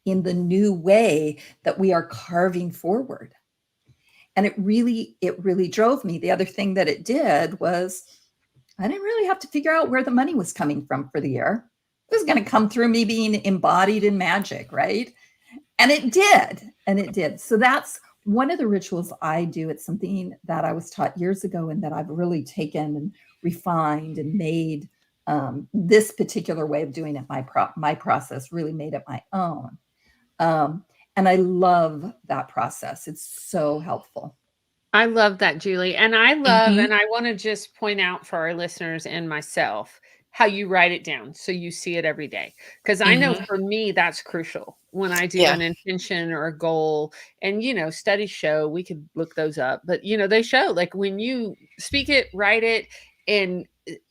in the new way that we are carving forward? And it really drove me. The other thing that it did was I didn't really have to figure out where the money was coming from for the year. It was going to come through me being embodied in magic, right? And it did. And it did. So that's one of the rituals I do. It's something that I was taught years ago and that I've really taken and refined and made this particular way of doing it. My process really made it my own. And I love that process. It's so helpful. I love that, Julie. And I love, and I want to just point out for our listeners and myself, how you write it down so you see it every day. Because I know for me, that's crucial when I do an intention or a goal. And, studies show, we could look those up, but, they show like when you speak it, write it, and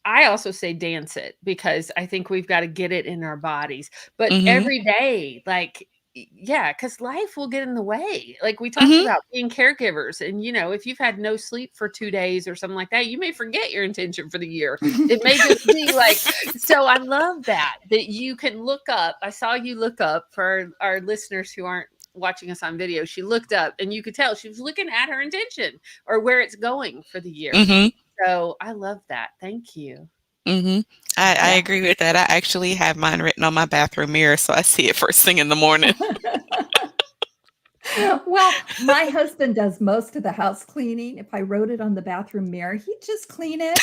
I also say dance it, because I think we've got to get it in our bodies. But every day, like, yeah, because life will get in the way. Like we talked about being caregivers, and if you've had no sleep for 2 days or something like that, you may forget your intention for the year. It may just be like, so I love that you can look up. I saw you look up, for our listeners who aren't watching us on video. She looked up, and you could tell she was looking at her intention or where it's going for the year. So I love that. Thank you. I agree with that. I actually have mine written on my bathroom mirror, so I see it first thing in the morning. Well, my husband does most of the house cleaning. If I wrote it on the bathroom mirror, he'd just clean it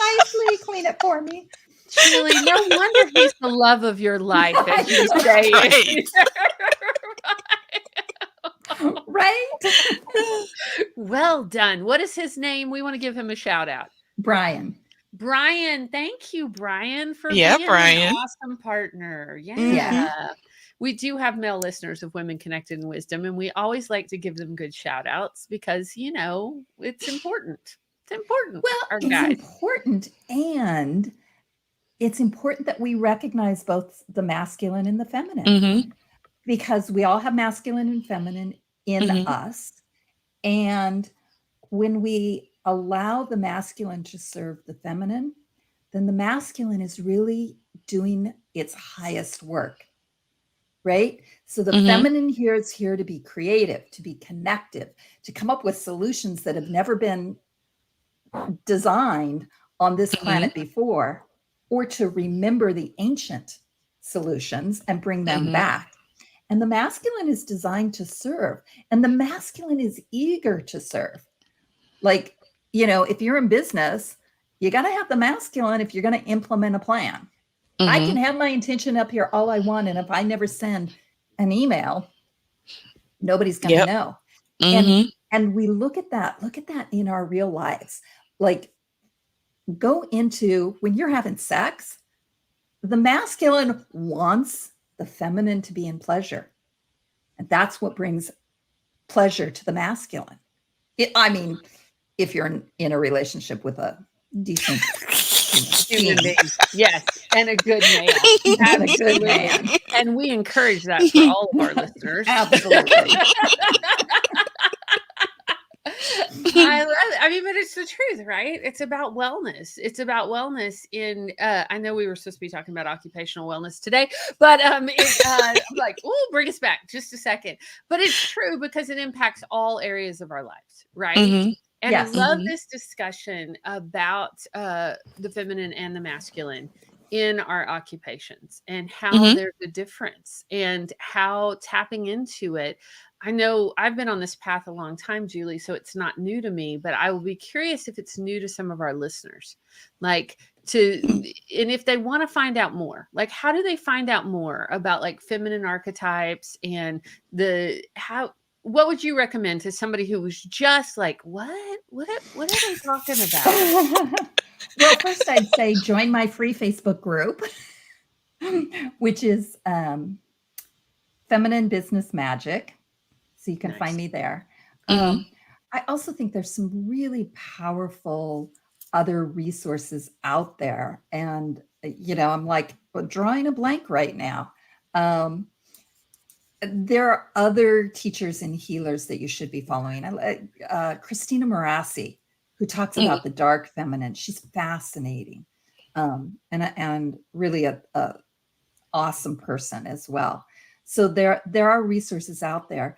nicely, clean it for me. Julie, no wonder he's the love of your life, as you say. Right? Well done. What is his name? We want to give him a shout out. Brian. Thank you, Brian, for being an awesome partner. Yeah. We do have male listeners of Women Connected in Wisdom, and we always like to give them good shout outs because, it's important. It's important. Well, it's important, and it's important that we recognize both the masculine and the feminine, because we all have masculine and feminine in us. And when we allow the masculine to serve the feminine, then the masculine is really doing its highest work, right? So the feminine here is here to be creative, to be connective, to come up with solutions that have never been designed on this planet before, or to remember the ancient solutions and bring them back. And the masculine is designed to serve, and the masculine is eager to serve. Like, if you're in business, you got to have the masculine if you're going to implement a plan. I can have my intention up here all I want, and if I never send an email, nobody's going to know. And we look at that in our real lives. Like, go into when you're having sex, the masculine wants the feminine to be in pleasure. And that's what brings pleasure to the masculine. If you're in a relationship with a decent human being. Yes. And a good man. And a good man. And we encourage that for all of our listeners. Absolutely. I love it. But it's the truth, right? It's about wellness. It's about wellness in, I know we were supposed to be talking about occupational wellness today, but I'm like, bring us back just a second. But it's true because it impacts all areas of our lives, right? And I love this discussion about the feminine and the masculine in our occupations and how there's a difference and how tapping into it. I know I've been on this path a long time, Julie, so it's not new to me, but I will be curious if it's new to some of our listeners, and if they want to find out more, like, how do they find out more about like feminine archetypes and what would you recommend to somebody who was just like, what are they talking about? Well, first I'd say join my free Facebook group, which is Feminine Business Magic. So you can find me there. I also think there's some really powerful other resources out there. And, I'm like drawing a blank right now. There are other teachers and healers that you should be following. Christina Morassi, who talks about the dark feminine. She's fascinating, and really a awesome person as well. So there are resources out there.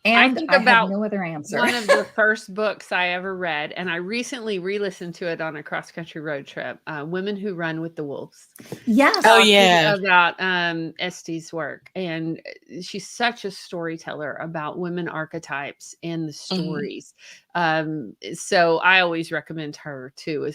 And I have no other answer. One of the first books I ever read, and I recently re-listened to it on a cross-country road trip, Women Who Run with the Wolves. Yes. Oh, yeah. About Estee's work. And she's such a storyteller about women archetypes and the stories. So I always recommend her too,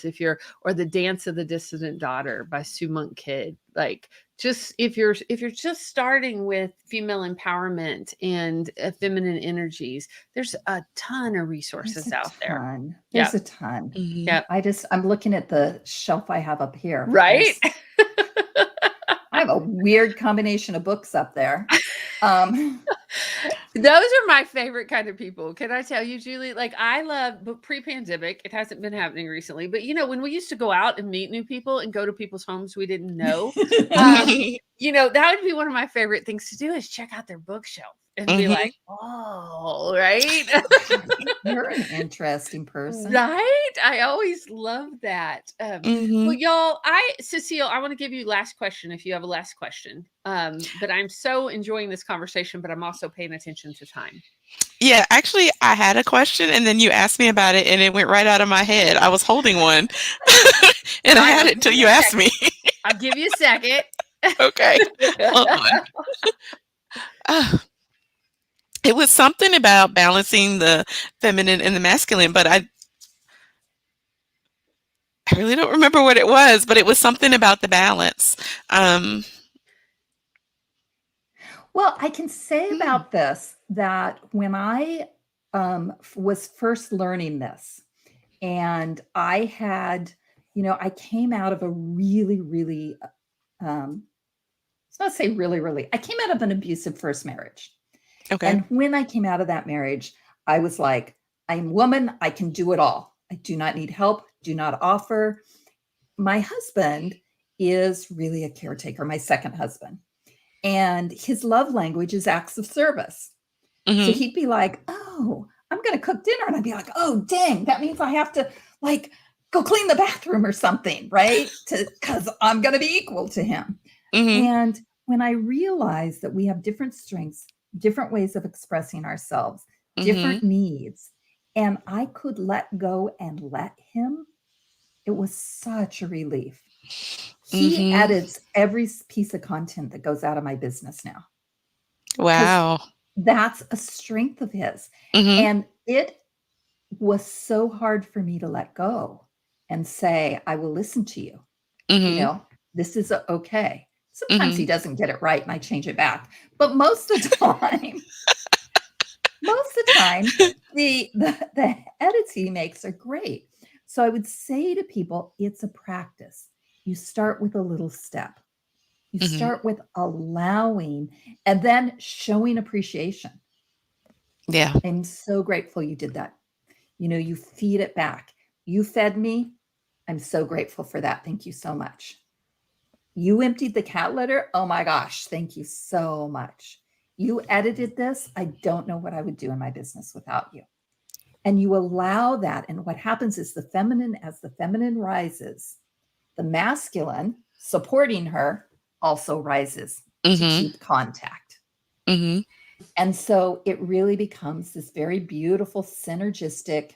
or The Dance of the Dissident Daughter by Sue Monk Kidd. Like, just if you're just starting with female empowerment and feminine energies, there's a ton of resources out there. There's a ton. Yeah. I'm looking at the shelf I have up here. Right. I have a weird combination of books up there. Those are my favorite kind of people. Can I tell you, Julie? Like, I love, but pre-pandemic, it hasn't been happening recently, but when we used to go out and meet new people and go to people's homes we didn't know, that would be one of my favorite things to do, is check out their bookshelf and be like, oh, right. You're an interesting person. Right? I always love that. Well, y'all, Sacil, I want to give you last question if you have a last question. But I'm so enjoying this conversation, but I'm also paying attention to time. Yeah, actually, I had a question, and then you asked me about it, and it went right out of my head. I was holding one, and I had it until you asked me. I'll give you a second. Okay. Hold on. It was something about balancing the feminine and the masculine, but I really don't remember what it was, but it was something about the balance. Well, I can say about this that when I was first learning this, and I had, I came out of a really, really, let's not say really, really, I came out of an abusive first marriage. Okay. And when I came out of that marriage, I was like, I'm a woman, I can do it all. I do not need help, do not offer. My husband is really a caretaker, my second husband. And his love language is acts of service. So he'd be like, oh, I'm going to cook dinner. And I'd be like, oh, dang, that means I have to go clean the bathroom or something, right? Because I'm going to be equal to him. And when I realized that we have different strengths, different ways of expressing ourselves, different needs, and I could let go and let him, it was such a relief. He edits every piece of content that goes out of my business now. Wow. That's a strength of his. And it was so hard for me to let go and say, I will listen to you. This is okay. Sometimes he doesn't get it right and I change it back. But most of the time, the edits he makes are great. So I would say to people, it's a practice. You start with a little step. You start with allowing and then showing appreciation. Yeah. I'm so grateful you did that. You feed it back. You fed me. I'm so grateful for that. Thank you so much. You emptied the cat litter. Oh my gosh. Thank you so much. You edited this. I don't know what I would do in my business without you. And you allow that. And what happens is as the feminine rises, the masculine supporting her also rises to keep contact. And so it really becomes this very beautiful synergistic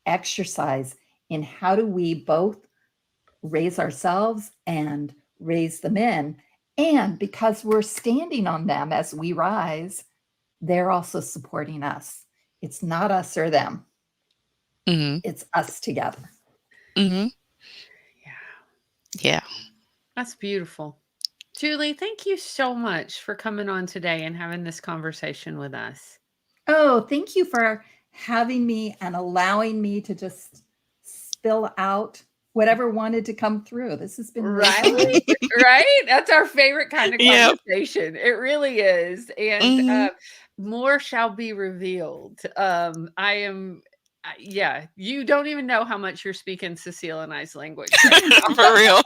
exercise in how do we both raise ourselves and raise the men. And because we're standing on them as we rise, they're also supporting us. It's not us or them. It's us together. Yeah. That's beautiful. Julie, thank you so much for coming on today and having this conversation with us. Oh, thank you for having me and allowing me to just spill out whatever wanted to come through. This has been really fun. Right? Right? That's our favorite kind of Yep. conversation. It really is. And Mhm. more shall be revealed. Yeah, you don't even know how much you're speaking Sacil and I's language right now. For real.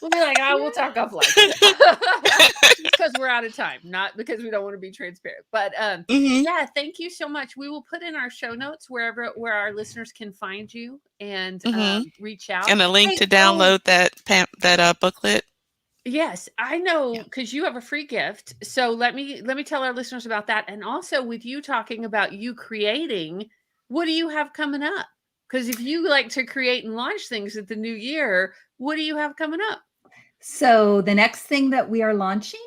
We'll be like, we'll talk offline. Just because we're out of time, not because we don't want to be transparent. But Mhm. yeah, thank you so much. We will put in our show notes where our listeners can find you and Mhm. reach out. And a link Hey, to download that booklet. yes, I know Yeah. because you have a free gift. So let me tell our listeners about that. And also with you talking about you creating, what do you have coming up? Because if you like to create and launch things at the new year, what do you have coming up? So the next thing that we are launching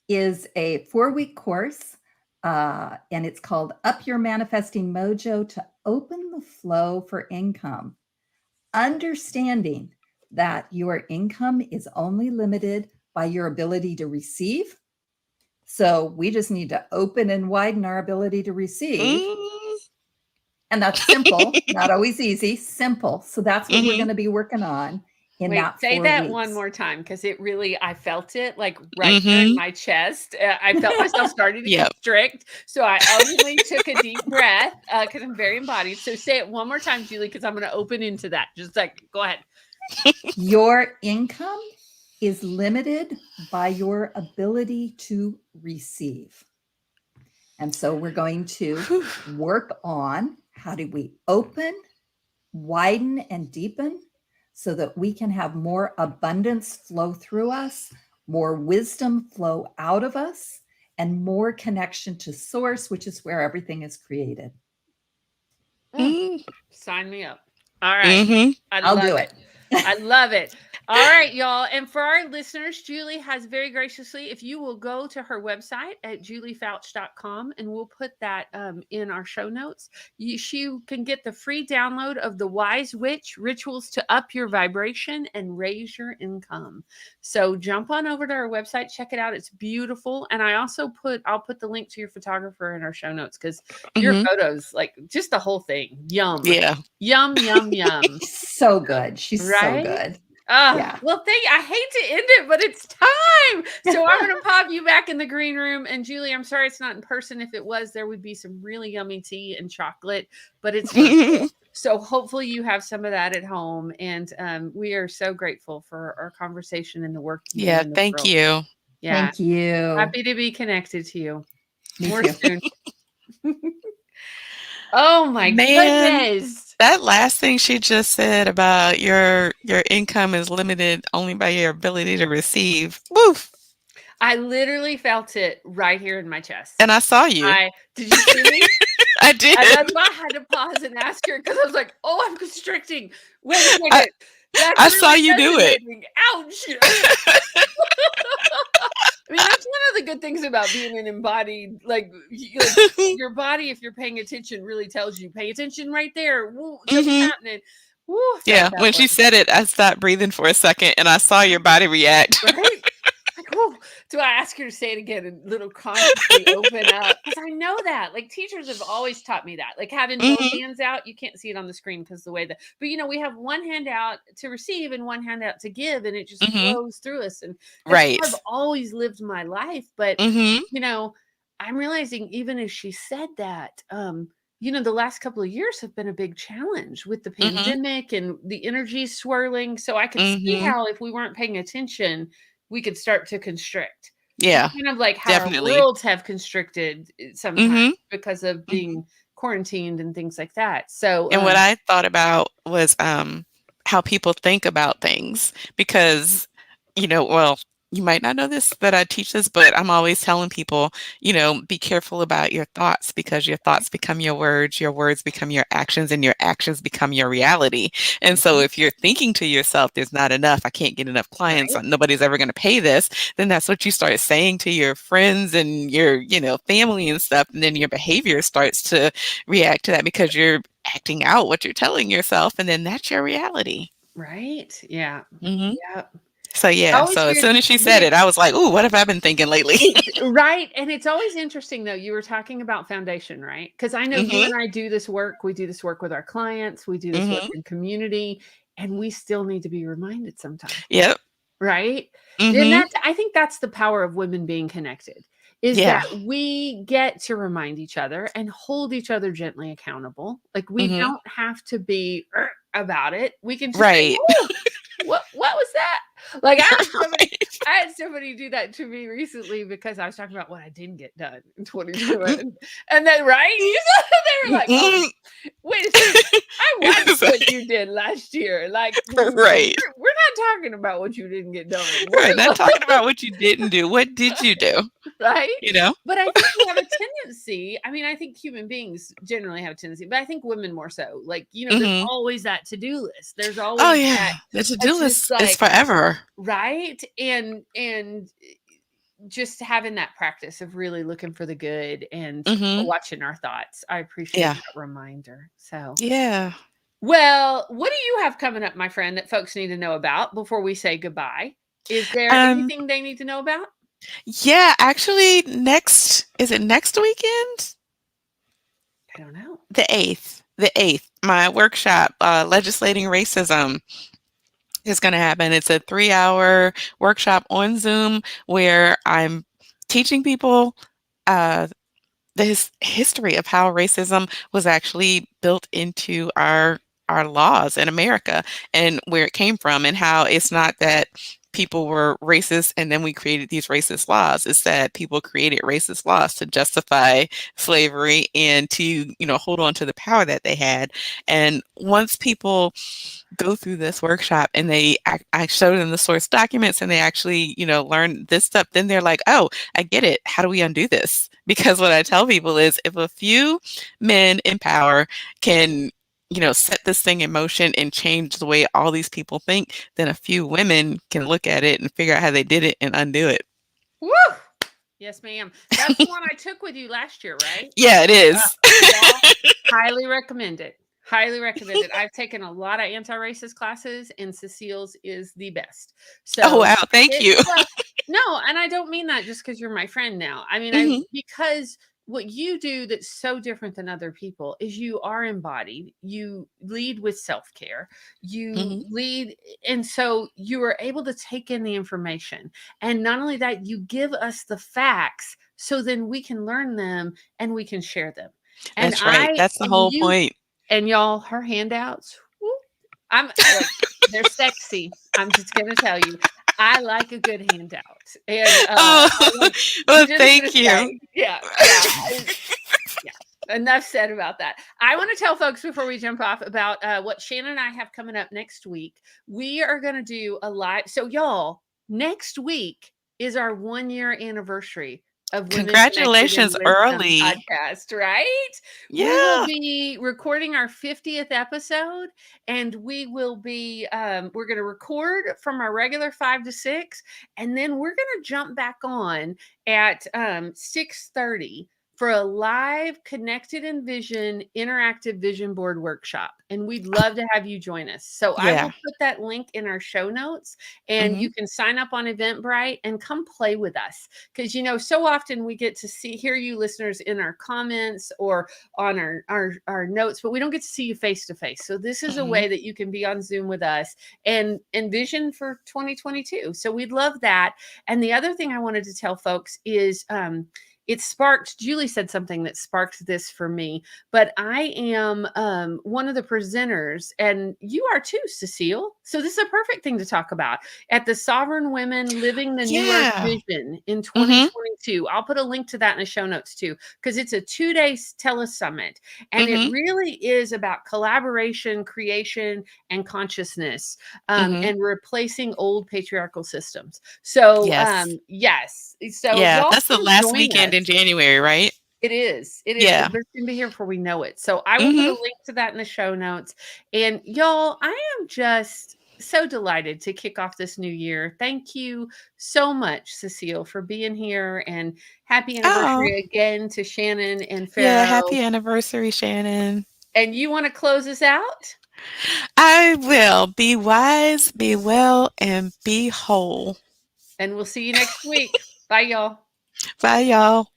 is a 4-week course, and it's called Up Your Manifesting Mojo to Open the Flow for Income. Understanding that your income is only limited by your ability to receive. So we just need to open and widen our ability to receive. Mm. And that's simple, not always easy, simple. So that's what we're Mhm. going to be working on in Wait, that say 4 that weeks. one more time because it really, I felt it like right here in Mhm. my chest. I felt myself starting to Yep. constrict. So I ultimately took a deep breath because I'm very embodied. So say it one more time, Julie, because I'm going to open into that. Just like, go ahead. Your income is limited by your ability to receive. And so we're going to Whew. work on how do we open, widen, and deepen so that we can have more abundance flow through us, more wisdom flow out of us, and more connection to source, which is where everything is created. Mm. Sign me up. All right. Mhm. I I'll love do it. it. I love it. All right, y'all. And for our listeners, Julie has very graciously, if you will go to her website at juliefoucht.com, and we'll put that in our show notes, she can get the free download of the Wise Witch Rituals to Up Your Vibration and Raise Your Income. So jump on over to her website, check it out. It's beautiful. And I'll put the link to your photographer in our show notes because your Mhm. photos, like just the whole thing, yum. Yeah. Yum, yum, yum. So good. She's so Right? good. Yeah. Well, I hate to end it, but it's time. So I'm going to pop you back in the green room. And Julie, I'm sorry it's not in person. If it was, there would be some really yummy tea and chocolate, but it's virtual. So hopefully you have some of that at home. And we are so grateful for our conversation and the work you do Yeah, in the thank world. you. Yeah. Thank you. Happy to be connected to you. Me More too. soon. Oh my Man, goodness. that last thing she just said about your income is limited only by your ability to receive. Woof. I literally felt it right here in my chest. And I saw you. Did you see me? I did. And that's why I had to pause and ask her because I was like, "Oh, I'm constricting. Wait a I, second, that's I saw really you do it. resonating. Ouch!" I mean, that's one of the good things about being an embodied, like your body, if you're paying attention, really tells you, "Pay attention right there. Woo, something's Mhm. happening." Woo, I felt Yeah, that when one. she said it, I stopped breathing for a second and I saw your body react. Right? Like, oh, do I ask her to say it again and little consciously open up? Because I know that. Like teachers have always taught me that. Like having both Mhm. hands out, you can't see it on the screen because the way that, but we have one hand out to receive and one hand out to give, and it just Mhm. flows through us. And that's Right. how I've always lived my life. But Mhm. you know, I'm realizing even as she said that, the last couple of years have been a big challenge with the Mhm. pandemic and the energy swirling. So I could see Mhm. how if we weren't paying attention, we could start to constrict. Yeah, Kind of like how our definitely. worlds have constricted sometimes Mhm. because of Mhm. being quarantined and things like that. So, And what I thought about was how people think about things because, well, you might not know this that I teach this, but I'm always telling people, be careful about your thoughts because your thoughts become your words become your actions, and your actions become your reality. And so Mhm. if you're thinking to yourself, there's not enough, I can't get enough clients, Right, nobody's ever going to pay this, then that's what you start saying to your friends and your, family and stuff. And then your behavior starts to react to that because you're acting out what you're telling yourself, and then that's your reality. right, yeah, Mhm. yeah. So yeah, Always so as weird, soon as she but said it, I was like, "Ooh, what have I been thinking lately?" it's right, and it's always interesting, though, you were talking about foundation, right? Because I know you Mhm. and I do this work, we do this work with our clients, we do this work Mhm. in community, and we still need to be reminded sometimes, Yep. right? And Mhm. that's I think that's the power of women being connected, is that Yeah. we get to remind each other and hold each other gently accountable. Like, we Mhm. don't have to be about it. We can just say, Right. "Ooh, what was that?" Like, Right. I had somebody do that to me recently because I was talking about what I didn't get done in 2021. And then, right? They were like, "Oh, Mhm. wait a second. I watched It's what like you did last year. Like, right. we're not talking about what you didn't get done. Right, not talking about what you didn't do. What did you do? Right? You know? But I think we have a tendency. I mean, I think human beings generally have a tendency, but I think women more so. Like, there's Mhm. always that to-do list. There's Oh, always yeah. that The to-do that's just list is like, forever. right? And just having that practice of really looking for the good and Mhm. watching our thoughts. I appreciate Yeah. that reminder. So, Yeah. well, what do you have coming up, my friend, that folks need to know about before we say goodbye? Is there Um, anything they need to know about? yeah, actually is it next weekend? I don't know. The 8th. The 8th. My workshop, Legislating Racism, is going to happen. It's a 3-hour workshop on Zoom where I'm teaching people uh, the history of how racism was actually built into our laws in America and where it came from, and how it's not that people were racist and then we created these racist laws. It's that people created racist laws to justify slavery and to, hold on to the power that they had. And once people go through this workshop and I show them the source documents and they actually, learn this stuff, then they're like, oh, I get it. How do we undo this? Because what I tell people is if a few men in power can, set this thing in motion and change the way all these people think, then a few women can look at it and figure out how they did it and undo it. Woo! Yes, ma'am. That's the one I took with you last year, right? Yeah, it Uh, is. y'all, highly recommend it. Highly recommend it. I've taken a lot of anti-racist classes, and Sacil's is the best. Oh, So wow. Thank it you. well, no, and I don't mean that just because you're my friend now. I mean, Hmm. because what you do that's so different than other people is you are embodied. You lead with self-care. You Hmm. lead, and so you are able to take in the information. And not only that, you give us the facts so then we can learn them and we can share them. And That's right. That's the whole you point. and y'all, her handouts, whoop, look, they're sexy. I'm just gonna tell you, I like a good handout, and Oh, I like. well, I'm just gonna thank you. say, yeah, yeah, yeah. Enough said about that. I want to tell folks before we jump off about what Shannon and I have coming up next week. We are gonna do a live. So y'all, next week is our 1 year anniversary of Women Connected in Congratulations Wisdom early. podcast, right? We will Yeah. be recording our 50th episode, and we will be we're going to record from our regular 5 to 6, and then we're going to jump back on at 6:30 for a live Connected in Vision interactive vision board workshop, and we'd love to have you join us. So I will Yeah. put that link in our show notes, and Mhm. you can sign up on Eventbrite and come play with us, because so often we get to hear you listeners in our comments or on our notes, but we don't get to see you face to face. So this is a Mhm. way that you can be on Zoom with us and envision for 2022. So we'd love that. And the other thing I wanted to tell folks is it sparked, Julie said something that sparked this for me, but I am one of the presenters, and you are too, Sacil. So this is a perfect thing to talk about at the Sovereign Women Living the New Earth Yeah. Vision in Mhm. 2022. I'll put a link to that in the show notes too, because it's a 2-day telesummit, and it Mhm. really is about collaboration, creation, and consciousness, Mhm. and replacing old patriarchal systems. So Yes. yes, so Yeah, y'all that's the come last join weekend in us. January, right? It is. It is. Yeah. It's going to be here before we know it. So I will put a Mhm. link to that in the show notes. And y'all, I am just so delighted to kick off this new year. Thank you so much, Sacil, for being here. And happy Oh, anniversary again to Shannon and yeah, Pharaoh. happy anniversary, Shannon. And you want to close us out? I will. Be wise, be well, and be whole. And we'll see you next week. Bye, y'all. Bye, y'all.